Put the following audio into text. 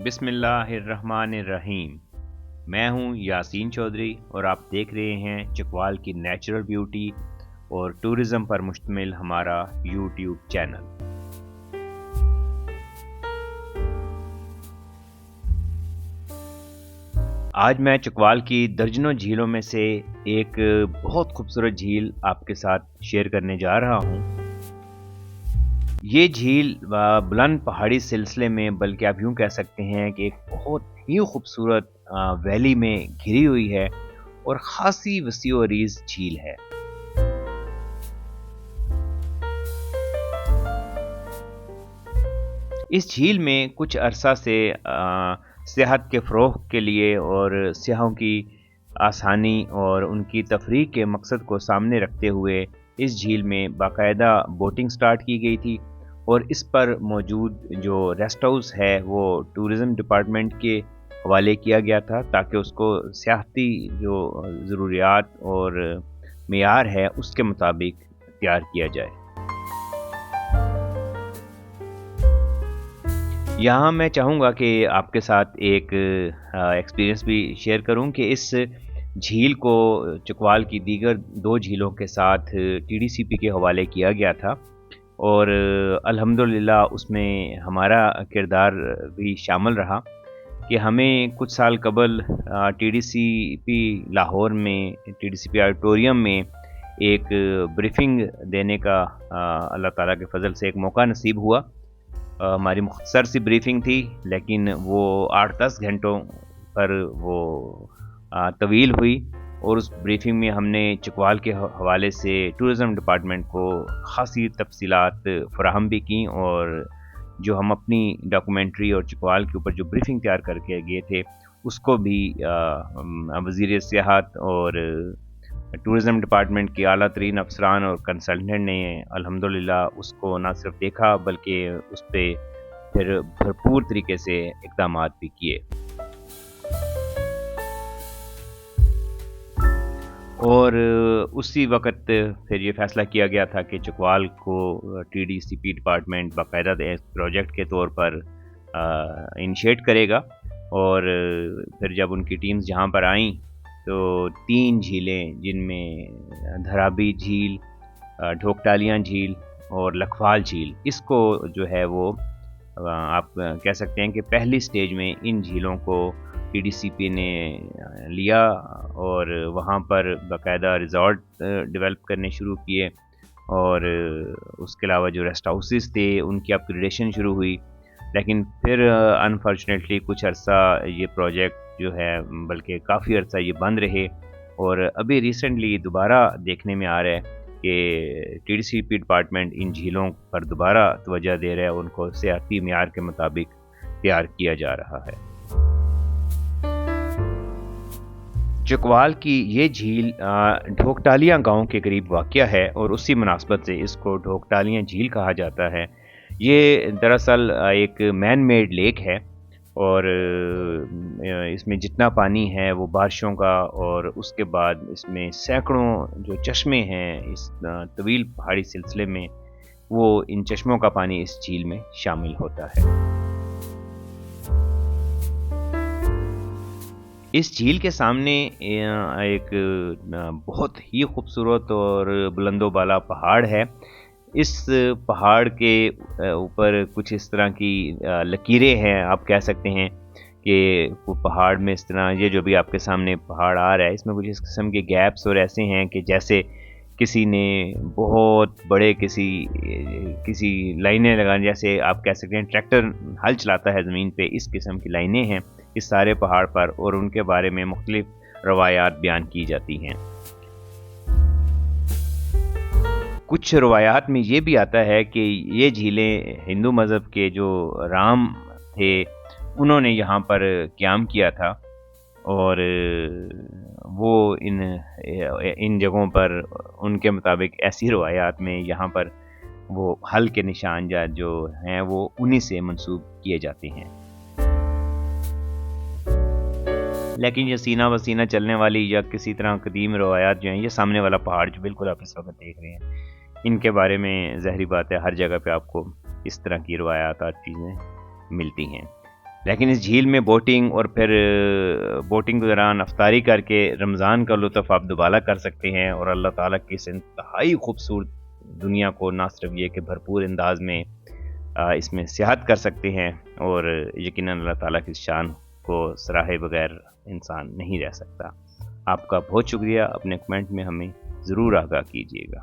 بسم اللہ الرحمن الرحیم۔ میں ہوں یاسین چودھری اور آپ دیکھ رہے ہیں چکوال کی نیچرل بیوٹی اور ٹورزم پر مشتمل ہمارا یوٹیوب چینل۔ آج میں چکوال کی درجنوں جھیلوں میں سے ایک بہت خوبصورت جھیل آپ کے ساتھ شیئر کرنے جا رہا ہوں۔ یہ جھیل بلند پہاڑی سلسلے میں، بلکہ آپ یوں کہہ سکتے ہیں کہ ایک بہت ہی خوبصورت ویلی میں گھری ہوئی ہے اور خاصی وسیع و عریض جھیل ہے۔ اس جھیل میں کچھ عرصہ سے سیاحت کے فروغ کے لیے اور سیاحوں کی آسانی اور ان کی تفریح کے مقصد کو سامنے رکھتے ہوئے اس جھیل میں باقاعدہ بوٹنگ سٹارٹ کی گئی تھی، اور اس پر موجود جو ریسٹ ہاؤس ہے وہ ٹورزم ڈپارٹمنٹ کے حوالے کیا گیا تھا تاکہ اس کو سیاحتی جو ضروریات اور معیار ہے اس کے مطابق تیار کیا جائے۔ یہاں میں چاہوں گا کہ آپ کے ساتھ ایک ایکسپیرینس بھی شیئر کروں کہ اس جھیل کو چکوال کی دیگر 2 جھیلوں کے ساتھ TDCP کے حوالے کیا گیا تھا، اور الحمدللہ اس میں ہمارا کردار بھی شامل رہا کہ ہمیں کچھ سال قبل TDCP لاہور میں TDCP آڈیٹوریم میں ایک بریفنگ دینے کا اللہ تعالیٰ کے فضل سے ایک موقع نصیب ہوا۔ ہماری مختصر سی بریفنگ تھی، لیکن وہ 8-10 گھنٹوں پر وہ طویل ہوئی، اور اس بریفنگ میں ہم نے چکوال کے حوالے سے ٹورزم ڈپارٹمنٹ کو خاصی تفصیلات فراہم بھی کیں، اور جو ہم اپنی ڈاکومنٹری اور چکوال کے اوپر جو بریفنگ تیار کر کے گئے تھے اس کو بھی وزیر سیاحت اور ٹورزم ڈپارٹمنٹ کے اعلیٰ ترین افسران اور کنسلٹنٹ نے الحمدللہ اس کو نہ صرف دیکھا بلکہ اس پہ پھر بھرپور طریقے سے اقدامات بھی کیے۔ اور اسی وقت پھر یہ فیصلہ کیا گیا تھا کہ چکوال کو TDCP ڈپارٹمنٹ باقاعدہ پروجیکٹ کے طور پر انیشیٹ کرے گا، اور پھر جب ان کی ٹیمز جہاں پر آئیں تو 3 جھیلیں جن میں دھرابی جھیل، ڈھوکٹالیاں جھیل اور لکھوال جھیل، اس کو جو ہے وہ آپ کہہ سکتے ہیں کہ پہلی سٹیج میں ان جھیلوں کو TDCP نے لیا، اور وہاں پر باقاعدہ ریزورٹ ڈیولپ کرنے شروع کیے، اور اس کے علاوہ جو ریسٹ ہاؤسز تھے ان کی اپ گریڈیشن شروع ہوئی۔ لیکن پھر انفارچونیٹلی کچھ عرصہ یہ پروجیکٹ جو ہے، بلکہ کافی عرصہ یہ بند رہے، اور ابھی ریسنٹلی دوبارہ دیکھنے میں آ رہا ہے کہ TDCP ڈپارٹمنٹ ان جھیلوں پر دوبارہ توجہ دے رہا ہے، ان کو سیاحتی معیار کے مطابق تیار کیا جا رہا ہے۔ چکوال کی یہ جھیل ڈھوکٹالیاں گاؤں کے قریب واقع ہے، اور اسی مناسبت سے اس کو ڈھوکٹالیاں جھیل کہا جاتا ہے۔ یہ دراصل ایک مین میڈ لیک ہے، اور اس میں جتنا پانی ہے وہ بارشوں کا، اور اس کے بعد اس میں سینکڑوں جو چشمے ہیں اس طویل پہاڑی سلسلے میں، وہ ان چشموں کا پانی اس جھیل میں شامل ہوتا ہے۔ اس جھیل کے سامنے ایک بہت ہی خوبصورت اور بلند و بالا پہاڑ ہے۔ اس پہاڑ کے اوپر کچھ اس طرح کی لکیریں ہیں، آپ کہہ سکتے ہیں کہ پہاڑ میں اس طرح، یہ جو بھی آپ کے سامنے پہاڑ آ رہا ہے اس میں کچھ اس قسم کے گیپس اور ایسے ہیں کہ جیسے کسی نے بہت بڑے کسی لائنیں لگانے، جیسے آپ کہہ سکتے ہیں ٹریکٹر ہل چلاتا ہے زمین پہ، اس قسم کی لائنیں ہیں اس سارے پہاڑ پر، اور ان کے بارے میں مختلف روایات بیان کی جاتی ہیں۔ کچھ روایات میں یہ بھی آتا ہے کہ یہ جھیلیں ہندو مذہب کے جو رام تھے انہوں نے یہاں پر قیام کیا تھا، اور وہ ان جگہوں پر ان کے مطابق ایسی روایات میں یہاں پر وہ ہل کے نشان جو ہیں وہ انہی سے منسوب کیے جاتے ہیں۔ لیکن یہ سینہ بسینہ چلنے والی یا کسی طرح قدیم روایات جو ہیں، یہ سامنے والا پہاڑ جو بالکل آپ اس وقت دیکھ رہے ہیں، ان کے بارے میں ظاہری بات ہے ہر جگہ پہ آپ کو اس طرح کی روایات اور چیزیں ملتی ہیں۔ لیکن اس جھیل میں بوٹنگ اور پھر بوٹنگ کے دوران افطاری کر کے رمضان کا لطف آپ دوبارہ کر سکتے ہیں، اور اللہ تعالیٰ کی اس انتہائی خوبصورت دنیا کو نہ صرف یہ کہ بھرپور انداز میں اس میں سیاحت کر سکتے ہیں، اور یقیناً اللہ تعالیٰ کی شان کو سراہے بغیر انسان نہیں رہ سکتا۔ آپ کا بہت شکریہ، اپنے کمنٹ میں ہمیں ضرور آگاہ کیجیے گا۔